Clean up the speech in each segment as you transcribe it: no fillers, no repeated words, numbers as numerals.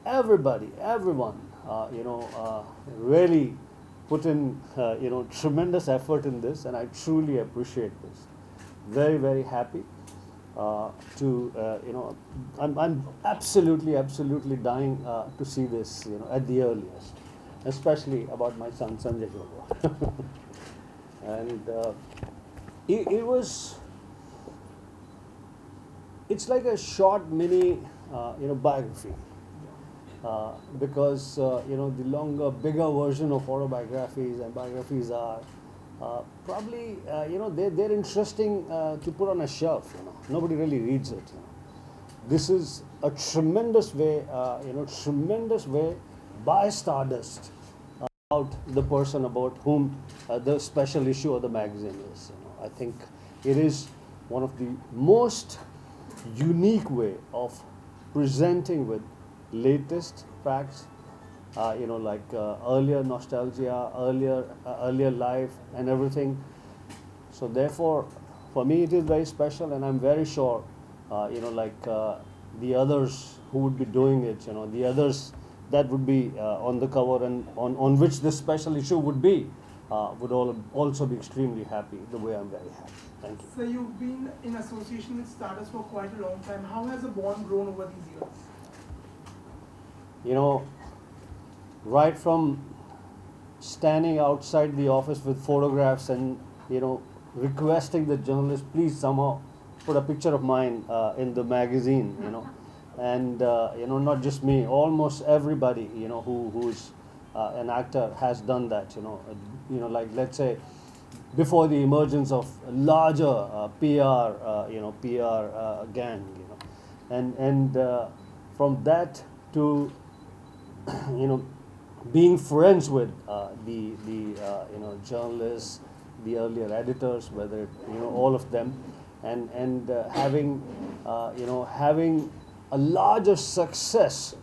Everybody, everyone, really put in, tremendous effort in this, and I truly appreciate this. Very, very happy to, I'm absolutely, absolutely dying to see this, at the earliest, especially about my son Sanjay Grover. And it was, it's like a short mini, biography. Because the longer, bigger version of autobiographies and biographies are probably they're interesting to put on a shelf. Nobody really reads it. This is a tremendous way, tremendous way by Stardust about the person about whom the special issue of the magazine is. I think it is one of the most unique way of presenting with latest facts, earlier nostalgia, earlier life, and everything. So therefore, for me, it is very special, and I'm very sure, the others who would be doing it, the others that would be on the cover and on which this special issue would be, would all also be extremely happy, the way I'm very happy. Thank you. So you've been in association with Stardust for quite a long time. How has the bond grown over these years? Right from standing outside the office with photographs and, requesting the journalist, please somehow put a picture of mine in the magazine, and, not just me, almost everybody, who's an actor has done that, like let's say before the emergence of a larger PR gang, and from that to being friends with the journalists, the earlier editors, whether all of them, and having having a larger success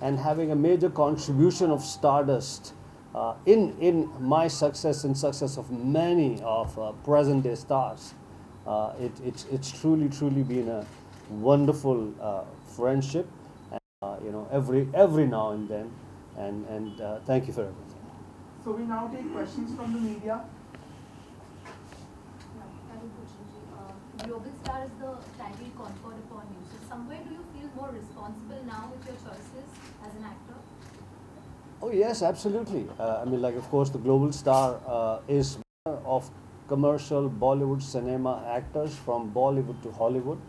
and having a major contribution of Stardust in my success and success of many of present day stars. It's truly been a wonderful friendship. Every now and then, and thank you for everything. So we now take questions from the media. Global Star is the title conferred upon you. So somewhere do you feel more responsible now with your choices as an actor? Oh yes, absolutely. Of course, the Global Star is of commercial Bollywood cinema actors from Bollywood to Hollywood.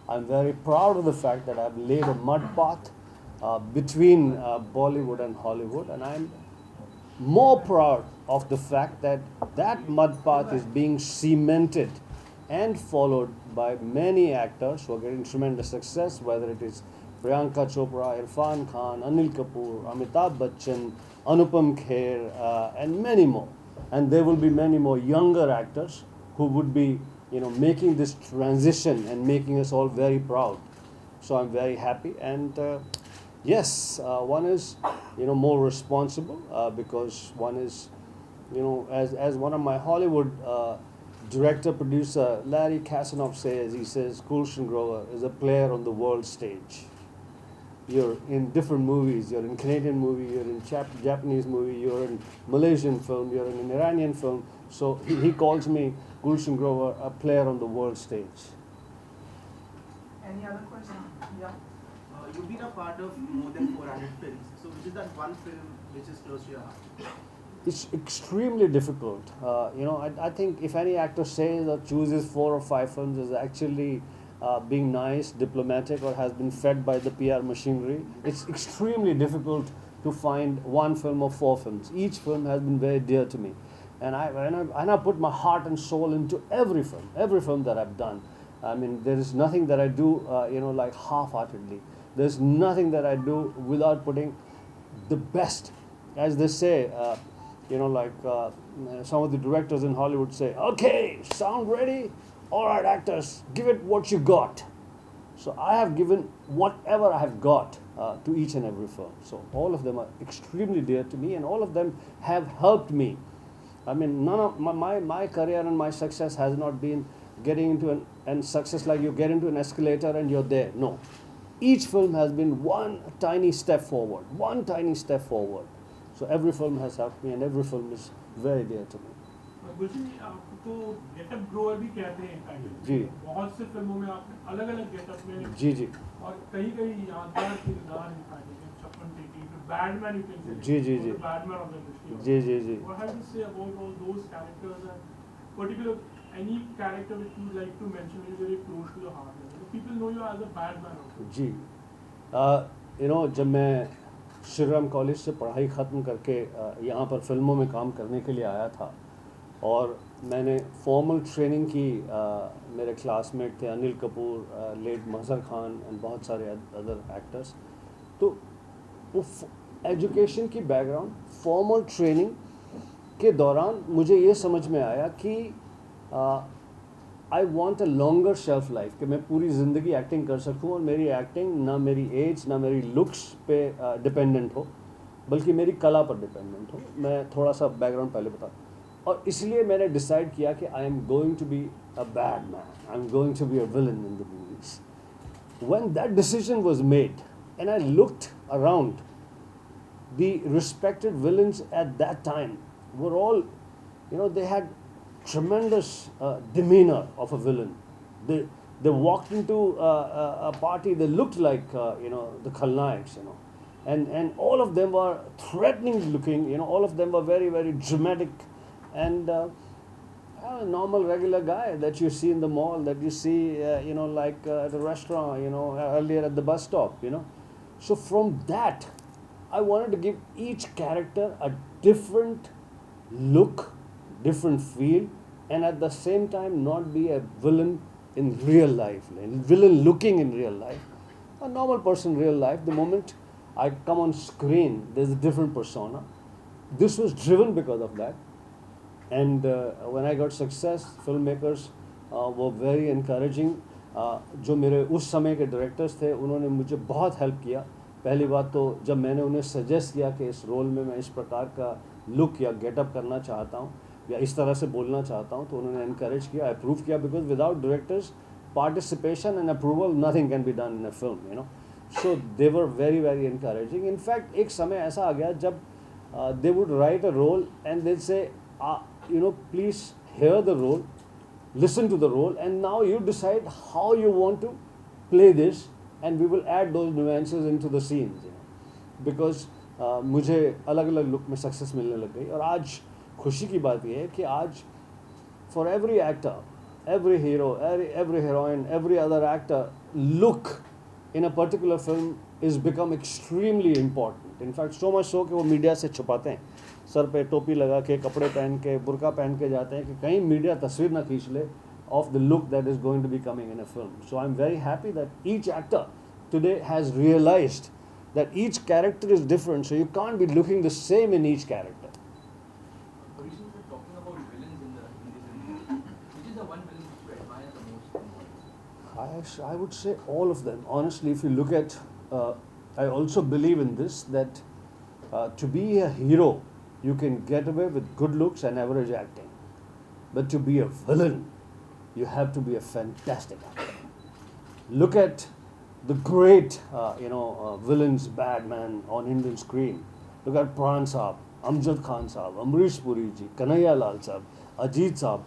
I'm very proud of the fact that I've laid a mud path between Bollywood and Hollywood, and I'm more proud of the fact that that mud path is being cemented and followed by many actors who are getting tremendous success, whether it is Priyanka Chopra, Irfan Khan, Anil Kapoor, Amitabh Bachchan, Anupam Kher, and many more. And there will be many more younger actors who would be making this transition and making us all very proud. So I'm very happy, and yes, one is more responsible because one is as one of my Hollywood director producer Larry Kasanoff says, he says Gulshan Grover is a player on the world stage. You're in different movies. You're in Canadian movie. You're in Japanese movie. You're in Malaysian film. You're in an Iranian film. So he calls me Gulshan Grover a player on the world stage. Any other question? Yeah. You've been a part of more than 400 films. So which is that one film which is close to your heart? It's extremely difficult. I think if any actor says or chooses 4 or 5 films is actually being nice, diplomatic, or has been fed by the PR machinery, it's extremely difficult to find one film or 4 films. Each film has been very dear to me. And I put my heart and soul into every film that I've done. There is nothing that I do, like half-heartedly. There's nothing that I do without putting the best. As they say, some of the directors in Hollywood say, okay, sound ready? All right, actors, give it what you got. So I have given whatever I have got to each and every film. So all of them are extremely dear to me, and all of them have helped me. None of my career and my success has not been getting into an success like you get into an escalator and you're there. No. Each film has been one tiny step forward, one tiny step forward. So every film has helped me and every film is very dear to me. गुलशन जी आपको getup grower भी कहते हैं kind of। जी। बहुत से फिल्मों में आपने अलग अलग गेटअप में जी जी और कई कई यादगार किरदार निभाए हैं छप्पन टेटी फिर बैडमैन यू कैन से जी, जी, जी। बैडमैन ऑफ द इंडस्ट्री जी जी जी what have you say about all those characters and particular any character which you like to mention which is very close to the heart so people know you as a Batman also जी जब मैं Shriram college से पढ़ाई ख़त्म करके यहाँ पर फिल्मों में काम करने के लिए आया था और मैंने फॉर्मल ट्रेनिंग की मेरे क्लासमेट थे अनिल कपूर लेट मजहर खान एंड बहुत सारे अदर एक्टर्स तो वो एजुकेशन की बैकग्राउंड फॉर्मल ट्रेनिंग के दौरान मुझे ये समझ में आया कि I want a longer shelf life कि मैं पूरी ज़िंदगी एक्टिंग कर सकूं और मेरी एक्टिंग ना मेरी एज ना मेरी लुक्स पे डिपेंडेंट हो बल्कि मेरी कला पर डिपेंडेंट हो। मैं थोड़ा सा बैकग्राउंड पहले बता और इसलिए मैंने डिसाइड किया कि I am going to be a bad man, I am going to be a villain in the movies. When that decision was made and I looked around the respected villains at that time were all, they had tremendous demeanor of a villain. They walked into a party, they looked like, the Khalnaiks, and all of them were threatening looking, all of them were very, very dramatic and a normal regular guy that you see in the mall, that you see, like at a restaurant, earlier at the bus stop, So from that, I wanted to give each character a different look, different feel, and at the same time not be a villain in real life, villain looking in real life. A normal person in real life, the moment I come on screen, there's a different persona. This was driven because of that. And when I got success, filmmakers were very encouraging. जो मेरे उस समय के directors थे उन्होंने मुझे बहुत help किया। पहली बात तो जब मैंने उन्हें सजेस्ट किया कि इस रोल में मैं इस प्रकार का लुक या गेटअप करना चाहता हूँ या इस तरह से बोलना चाहता हूँ तो उन्होंने एनकरेज किया, अप्रूव किया because without directors participation and approval nothing can be done in a film, so they were very very encouraging. In fact एक समय ऐसा आ गया जब they would write a role and they say please hear the role, listen to the role, and now you decide how you want to play this and we will add those nuances into the scenes, because मुझे अलग अलग look में success मिलने लग गई। और आज खुशी की बात यह है कि आज for every actor, every hero, every heroine, every other actor, look in a particular film is become extremely important. In fact, so much so कि वो मीडिया से छुपाते हैं, सर पे टोपी लगा के, कपड़े पहन के, बुर्का पहन के जाते हैं कि कहीं मीडिया तस्वीर ना खींच ले of the look that is going to be coming in a film. So I'm very happy that each actor today has realized that each character is different, so you can't be looking the same in each character. Recently talking about villains in this movie, which is the one villain which you admire the most in Bollywood? I would say all of them. Honestly, if you look at, I also believe in this, that to be a hero, you can get away with good looks and average acting. But to be a villain, you have to be a fantastic actor. Look at the great, villains, bad man on Indian screen. Look at Pran Saab, Amjad Khan Saab, Amrish Puri ji, Kanhaiya Lal Saab, Ajit Saab,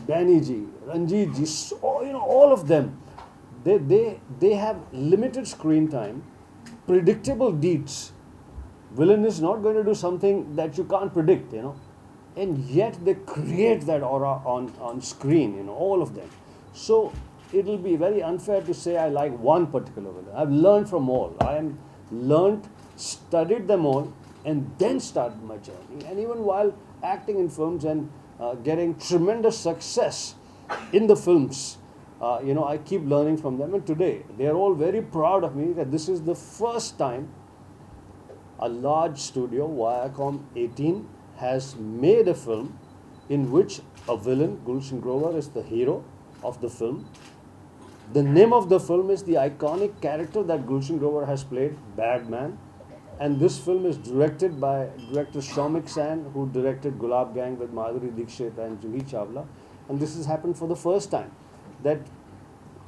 Benny ji, Ranjit ji, so, all of them. They have limited screen time, predictable deeds. Villain is not going to do something that you can't predict, and yet they create that aura on screen, all of them. So it will be very unfair to say I like one particular villain. I've learned from all. I am learned, studied them all, and then started my journey. And even while acting in films and getting tremendous success in the films, I keep learning from them. And today, they are all very proud of me that this is the first time a large studio, Viacom 18, has made a film in which a villain, Gulshan Grover, is the hero of the film. The name of the film is the iconic character that Gulshan Grover has played, Bad Man. And this film is directed by director Shomik Sen, who directed Gulab Gang with Madhuri Dixit and Juhi Chawla. and this has happened for the first time, that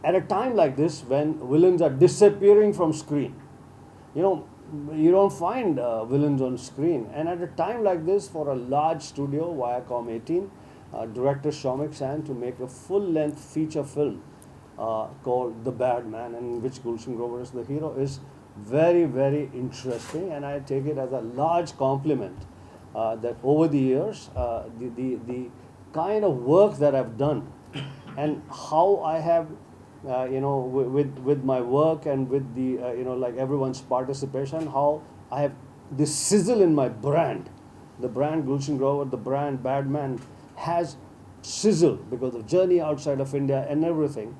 at a time like this, when villains are disappearing from screen, you know, you don't find villains on screen. And at a time like this, for a large studio, Viacom 18, director Shomik San to make a full-length feature film called The Bad Man, in which Gulshan Grover is the hero, is very, very interesting. And I take it as a large compliment that over the years, the kind of work that I've done and how I have with my work and with the like everyone's participation, how I have this sizzle in my brand. The brand Gulshan Grover, the brand Bad Man has sizzle because of journey outside of India and everything.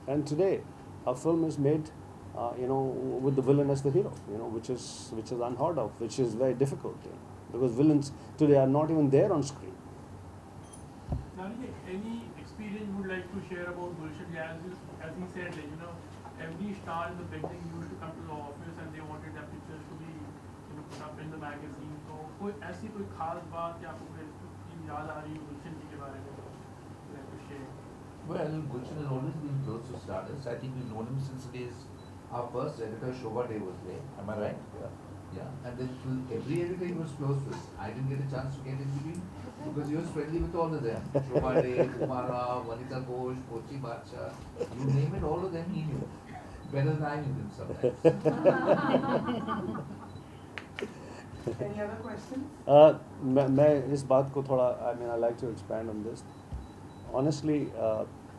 And today, a film is made, with the villain as the hero, which is unheard of, which is very difficult, because villains today are not even there on screen. Nani, any experience you would like to share about Gulshan? As he said, every star in the beginning used to come to the office and they wanted their pictures to be put up in the magazine. So कोई ऐसी कोई खास बात या आपको कोई याद आ रही है गुलशन जी के बारे में like to share? Well, Gulshan has always been close to Stardust. I think we've known him since the days our first editor Shobha Day was there. Am I right? Yeah. And then every editor he was close with. I didn't get a chance to get in between because he was friendly with all of them. Shobha Day, Kumara, Vanita Ghosh, Pochi Bacha. You name it, all of them he knew. Better than I knew them sometimes. Any other questions? मैं इस बात को थोड़ा I like to expand on this. Honestly,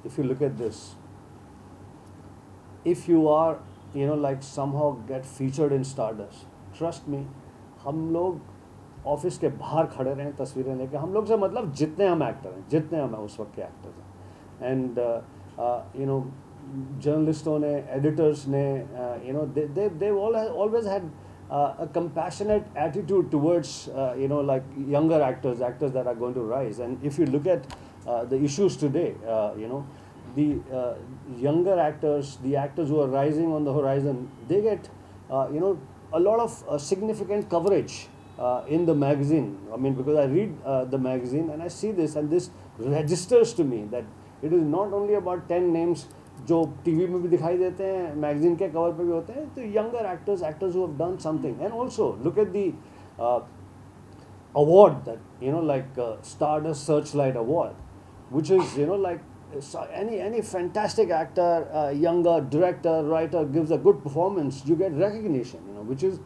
if you look at this, if you are like somehow get featured in Stardust, trust me, हम लोग office के बाहर खड़े रहें तस्वीरें लेके, हम लोग से मतलब जितने हम एक्टर हैं, जितने हम उस वक्त के एक्टर्स हैं, एंड जर्नलिस्टों ने, एडिटर्स ने, they always had a compassionate attitude towards like younger actors that are going to rise. And if you look at the issues today, the younger actors, the actors who are rising on the horizon, they get a lot of significant coverage in the magazine. I mean, because I read the magazine and I see this, and this registers to me that it is not only about 10 names जो TV में भी दिखाई देते हैं, magazine के cover पे भी होते हैं, तो younger actors who have done something. And also look at the award that like Stardust Searchlight Award, which is like any fantastic actor, younger director, writer gives a good performance, you get recognition, which is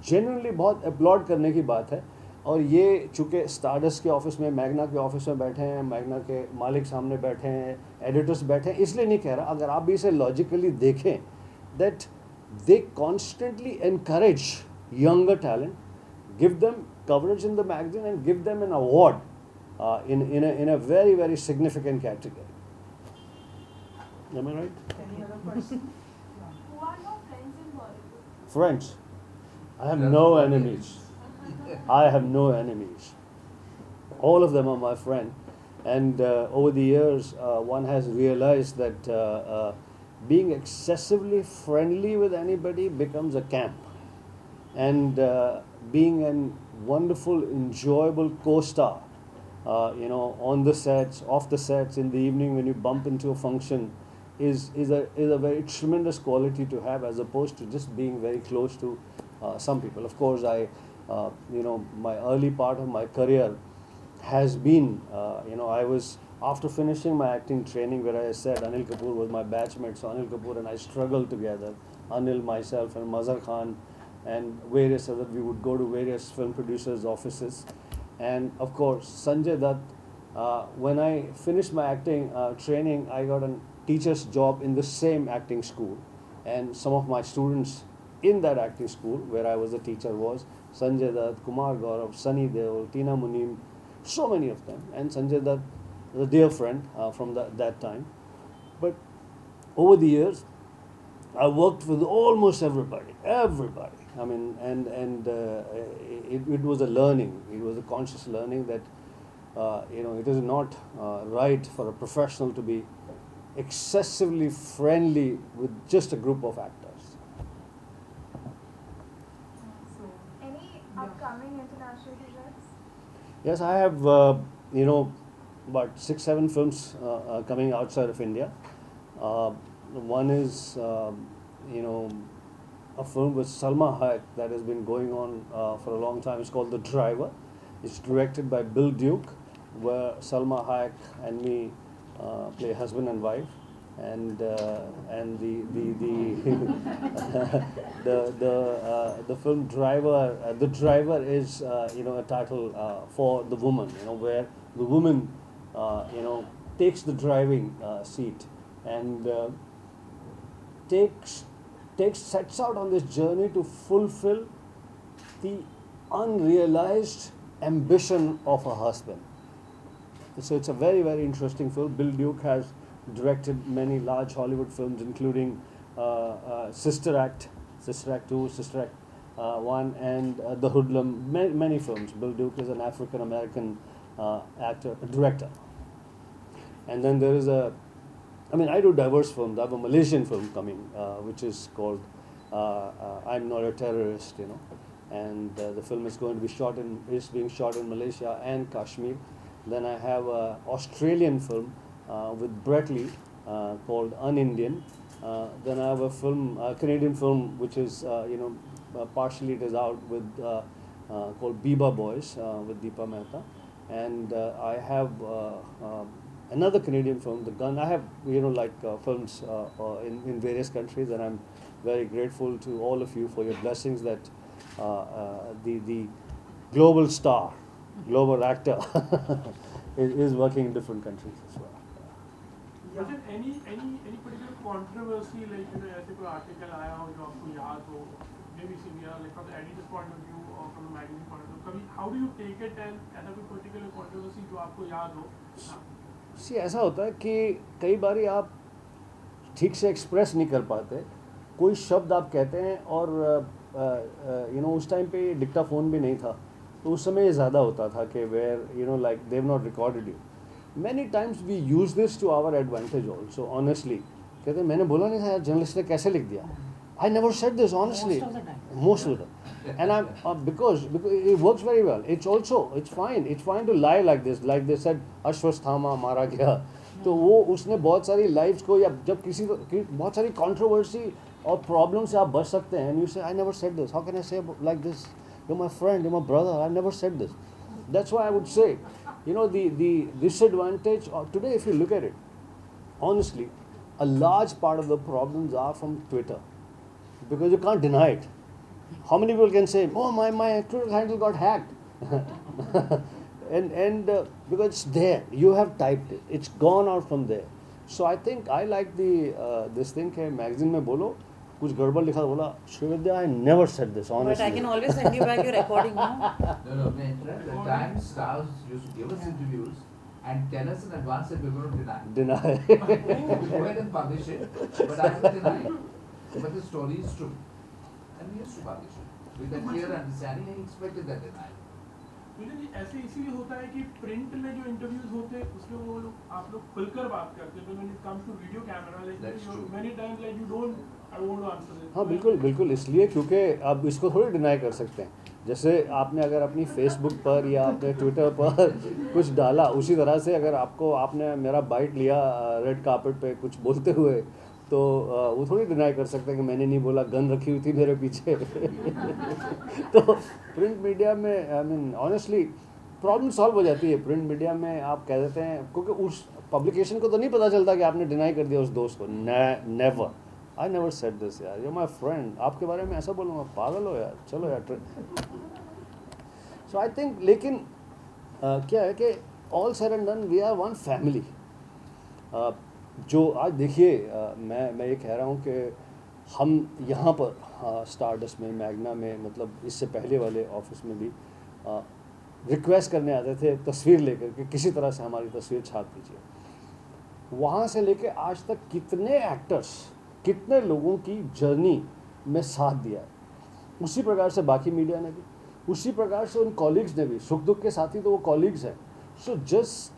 genuinely बहुत applaud करने की बात है. और ये चूँकि stardust के office में, मैग्ना के ऑफिस में बैठे हैं, मैग्ना के मालिक सामने बैठे हैं, एडिटर्स बैठे हैं, इसलिए नहीं कह रहा, अगर आप भी इसे लॉजिकली देखें, that they constantly encourage younger talent, give them coverage in the magazine and give them an award in a very, very significant category. Am I right? Any other question? Who are your friends in Bollywood? Friends, I have no enemies. I have no enemies. All of them are my friend. And over the years, one has realized that being excessively friendly with anybody becomes a camp. And being a wonderful, enjoyable co-star, on the sets, off the sets, in the evening when you bump into a function, is a very tremendous quality to have, as opposed to just being very close to some people. Of course, my early part of my career has been, I was, after finishing my acting training, where I said Anil Kapoor was my batchmate, so Anil Kapoor and I struggled together, Anil, myself and Mazhar Khan and various other, we would go to various film producers' offices. And of course, Sanjay Dutt, when I finished my acting training, I got a teacher's job in the same acting school. And some of my students in that acting school, where I was a teacher, was Sanjay Dutt, Kumar Gaurav, Sunny Deol, Tina Munim, so many of them. And Sanjay Dutt was a dear friend from that time. But over the years, I worked with almost everybody. I mean, and it was a learning. It was a conscious learning that, it is not right for a professional to be excessively friendly with just a group of actors. Any upcoming international projects? Yes, I have, about 6-7 films coming outside of India. One is a film with Salma Hayek that has been going on for a long time. It's called The Driver. It's directed by Bill Duke, where Salma Hayek and me play husband and wife, and the the film Driver. The Driver is a title for the woman. Where the woman takes the driving seat and sets out on this journey to fulfill the unrealized ambition of her husband. So it's a very, very interesting film. Bill Duke has directed many large Hollywood films, including Sister Act 2, Sister Act 1, and The Hoodlum. Many films. Bill Duke is an African American director. And then there is I do diverse films. I have a Malaysian film coming, which is called I'm Not a Terrorist, and the film is being shot in Malaysia and Kashmir. Then I have an Australian film with Brett Lee called Un-Indian. Then I have a Canadian film, which is partially it is out with called Biba Boys with Deepa Mehta, and I have another Canadian film, The Gun. I have films in various countries, and I'm very grateful to all of you for your blessings that the global star, global actor is working in different countries as well. Was there any particular controversy, ऐसे कोई article आया हो जो आपको याद हो, maybe severe, from the editor's point of view or from the magazine point of view? How do you take it, and ऐसा कोई particular controversy जो आपको याद हो? ऐसा होता है कि कई बारी आप ठीक से एक्सप्रेस नहीं कर पाते, कोई शब्द आप कहते हैं और उस टाइम पे डिक्टाफोन भी नहीं था, तो उस समय ये ज़्यादा होता था कि where they have not recorded you. Many times we use this to our advantage also. Honestly कहते हैं मैंने बोला नहीं था यार, जर्नलिस्ट ने कैसे लिख दिया. I never said this honestly. Most of the time. And I'm because it works very well. It's fine to lie like this. Like they said, Ashwasthama मारा गया. तो वो उसने बहुत सारी लाइफ्स को, या जब किसी को बहुत सारी कंट्रोवर्सी और प्रॉब्लम से आप बच सकते हैं. You say I never said this. How can I say like this? You're my friend. You're my brother. I never said this. That's why I would say, the disadvantage today, if you look at it, honestly, a large part of the problems are from Twitter. Because you can't deny it. How many people can say, "Oh, my Twitter handle got hacked," and because it's there, you have typed it, it's gone out from there. So I think I like this thing कि magazine में बोलो कुछ गड़बड़ लिखा बोला Srividya, I never said this honestly. But I can always send you back your recording, no? No, the Times stars used to give us interviews and tell us in advance that we're going to deny. We go ahead and publish it, but I will deny it. But the story is true. And we used to publish it. With a clear understanding, I expected that denial. ऐसे इसीलिए होता है कि print में जो interviews होते हैं उसमें वो लोग आप लोग खुलकर बात करते हैं, when it comes to video camera, many times you don't, I don't want to answer this. हाँ बिल्कुल इसलिए क्योंकि आप इसको थोड़ी डिनाई कर सकते हैं. जैसे आपने अगर अपनी फेसबुक पर या अपने ट्विटर पर कुछ डाला, उसी तरह से अगर आपने मेरा बाइट लिया रेड कार्पेट पे कुछ बोलते हुए, तो वो थोड़ी डिनाई कर सकते हैं कि मैंने नहीं बोला, गन रखी हुई थी मेरे पीछे. तो प्रिंट मीडिया में ऑनेस्टली प्रॉब्लम सॉल्व हो जाती है. प्रिंट मीडिया में आप कह देते हैं, क्योंकि उस पब्लिकेशन को तो नहीं पता चलता कि आपने डिनाई कर दिया उस दोस्त को. Never, I never said this यार, यू माई फ्रेंड, आपके बारे में ऐसा बोलूँगा, पागल हो यार, चलो यार. सो आई थिंक, लेकिन क्या है कि all said and done we are one family. जो आज देखिए, मैं ये कह रहा हूँ कि हम यहाँ पर स्टारडस्ट में, मैग्ना में, मतलब इससे पहले वाले ऑफिस में भी रिक्वेस्ट करने आते थे तस्वीर लेकर कि किसी तरह से हमारी तस्वीर छाप दीजिए. वहाँ से लेके आज तक कितने एक्टर्स, कितने लोगों की जर्नी में साथ दिया है. उसी प्रकार से बाकी मीडिया ने भी, उसी प्रकार से उन कॉलीग्स ने भी. सुख दुख के साथी तो वो कॉलीग्स हैं. So just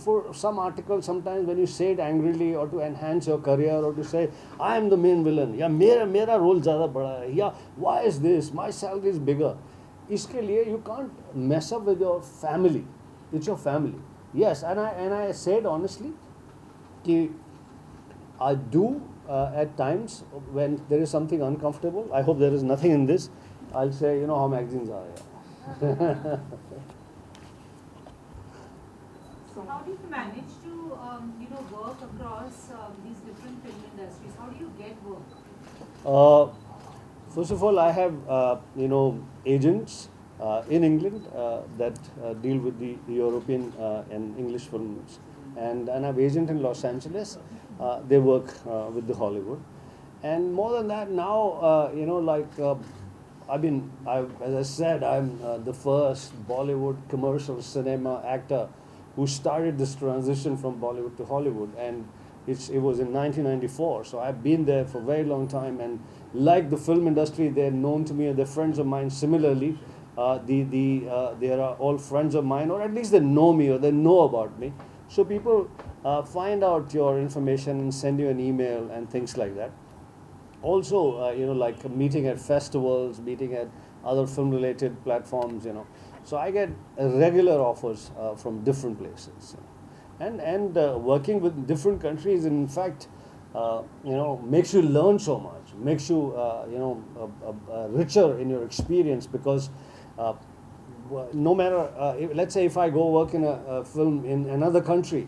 for some articles, sometimes when you say it angrily or to enhance your career or to say I am the main villain, या मेरा रोल ज़्यादा बड़ा है, या why is this, my salary is bigger, इसके लिए you can't mess up with your family. It's your family. Yes, and I said honestly, कि I do at times when there is something uncomfortable. I hope there is nothing in this. I'll say, you know how magazines are. Yeah. So, How do you manage to, work across these different film industries? How do you get work? First of all, I have agents in England that deal with the European and English films, and I have agent in Los Angeles. They work with the Hollywood, and more than that, now as I said, I'm the first Bollywood commercial cinema actor who started this transition from Bollywood to Hollywood, and it was in 1994. So I've been there for a very long time, and like the film industry, they're known to me, and they're friends of mine. Similarly, they are all friends of mine, or at least they know me or they know about me. So people find out your information and send you an email and things like that. Also, like meeting at festivals, meeting at other film-related platforms, So I get regular offers from different places, and working with different countries. In fact, makes you learn so much, makes you richer in your experience because. No matter, let's say if I go work in a film in another country,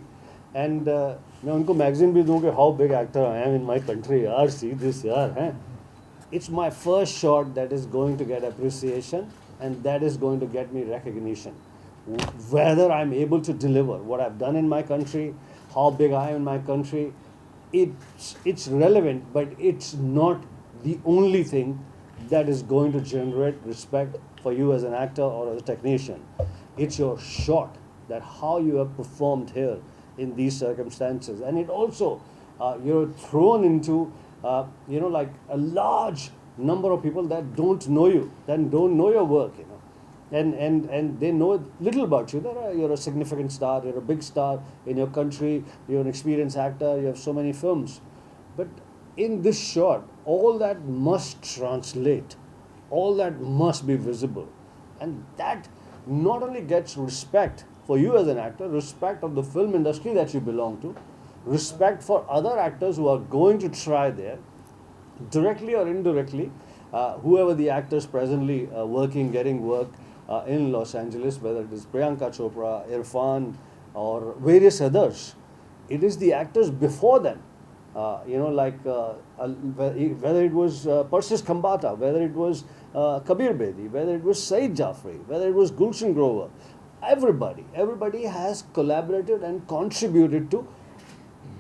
and मैं उनको magazine भी दूँ कि how big actor I am in my country, यार see this यार हैं. It's my first shot that is going to get appreciation, and that is going to get me recognition. Whether I'm able to deliver what I've done in my country, how big I am in my country, it's relevant, but it's not the only thing that is going to generate respect for you as an actor or as a technician. It's your shot, that how you have performed here in these circumstances, and it also you're thrown into like a large number of people that don't know you, that don't know your work, and they know little about you. You're a significant star, you're a big star in your country, you're an experienced actor, you have so many films, but in this shot, all that must translate, all that must be visible, and that not only gets respect for you as an actor, respect of the film industry that you belong to, respect for other actors who are going to try there, directly or indirectly, whoever the actors presently working, getting work in Los Angeles, whether it is Priyanka Chopra, Irfan, or various others, it is the actors before them. Whether it was Persis Khambata, whether it was Kabir Bedi, whether it was Saeed Jaffrey, whether it was Gulshan Grover, everybody has collaborated and contributed to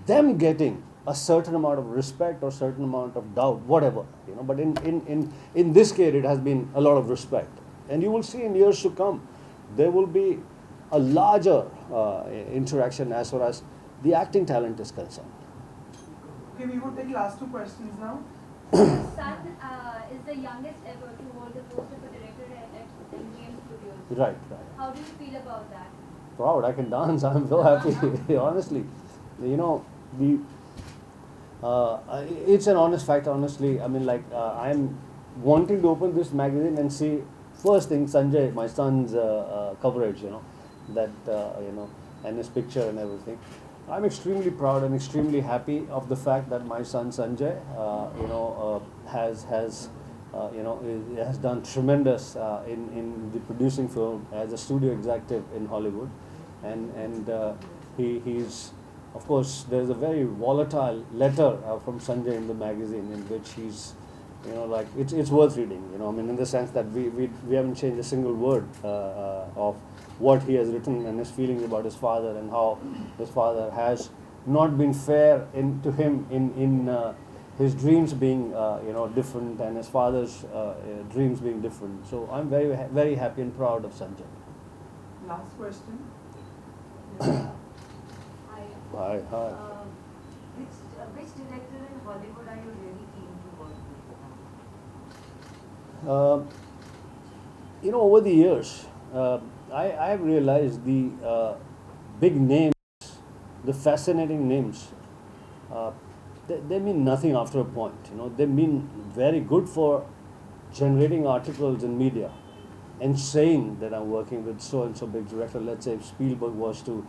them getting a certain amount of respect or certain amount of doubt, whatever, But in this case, it has been a lot of respect, and you will see in years to come, there will be a larger interaction as far as the acting talent is concerned. okay, we would take last two questions now. Son is the youngest ever to hold the post of a director at MGM Studios. Right. How do you feel about that? Proud, I can dance. I'm so happy. Honestly, it's an honest fact. Honestly, I'm wanting to open this magazine and see first thing Sanjay, my son's coverage. And his picture and everything. I'm extremely proud and extremely happy of the fact that my son Sanjay, has done tremendous in the producing film as a studio executive in Hollywood, and he's, of course, there's a very volatile letter from Sanjay in the magazine in which he's, it's worth reading, in the sense that we haven't changed a single word of what he has written and his feelings about his father, and how his father has not been fair to him in his dreams being different, and his father's dreams being different. So I'm very very happy and proud of Sanjay. Last question. Hi. Hi. Which director in Hollywood are you really keen to work with? Over the years, I have realized the big names, the fascinating names, they mean nothing after a point. They mean very good for generating articles in media and saying that I'm working with so and so big director. Let's say if Spielberg was to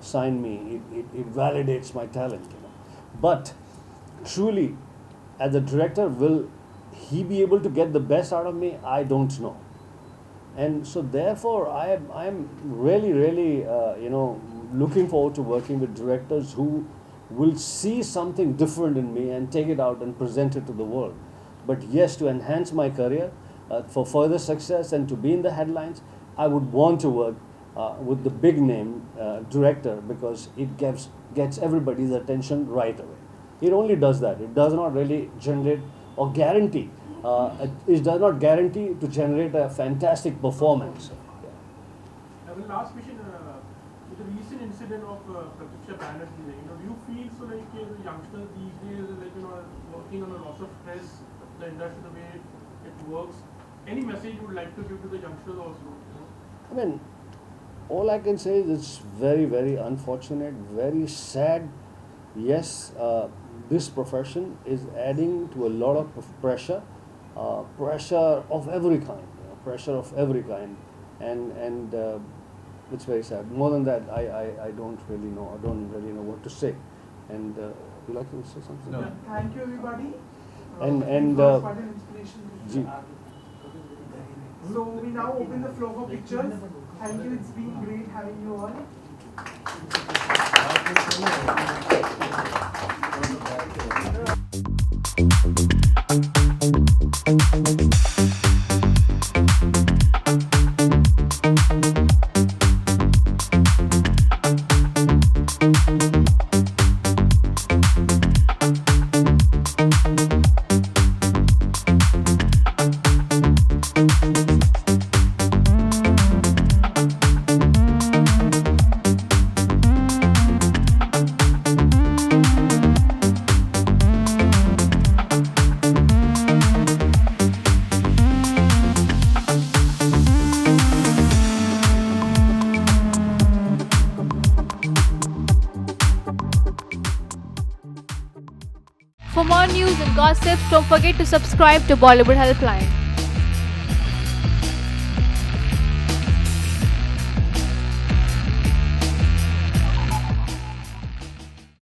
sign me, it validates my talent, you know. But truly, as a director, will he be able to get the best out of me? I don't know. And so therefore, I'm really looking forward to working with directors who will see something different in me and take it out and present it to the world. But yes, to enhance my career, for further success and to be in the headlines, I would want to work with the big name director, because it gets everybody's attention right away. It only does that. It does not really generate or guarantee. It does not guarantee to generate a fantastic performance. One last question. With the recent incident of Pratiksha Banerjee, do you feel so like the youngsters these days, working on a loss of stress, the industry, the way it works? Any message you would like to give to the youngsters also? I mean, all I can say is it's very, very unfortunate, very sad. Yes, this profession is adding to a lot of pressure, pressure of every kind, pressure of every kind, and it's very sad. More than that, I don't really know. I don't really know what to say. And you like to say something? No. Yeah, thank you, everybody. And it was quite an inspiration. Ji. So we now open the floor for pictures. Thank you. It's been great having you all. For more news and gossips, don't forget to subscribe to Bollywood Helpline.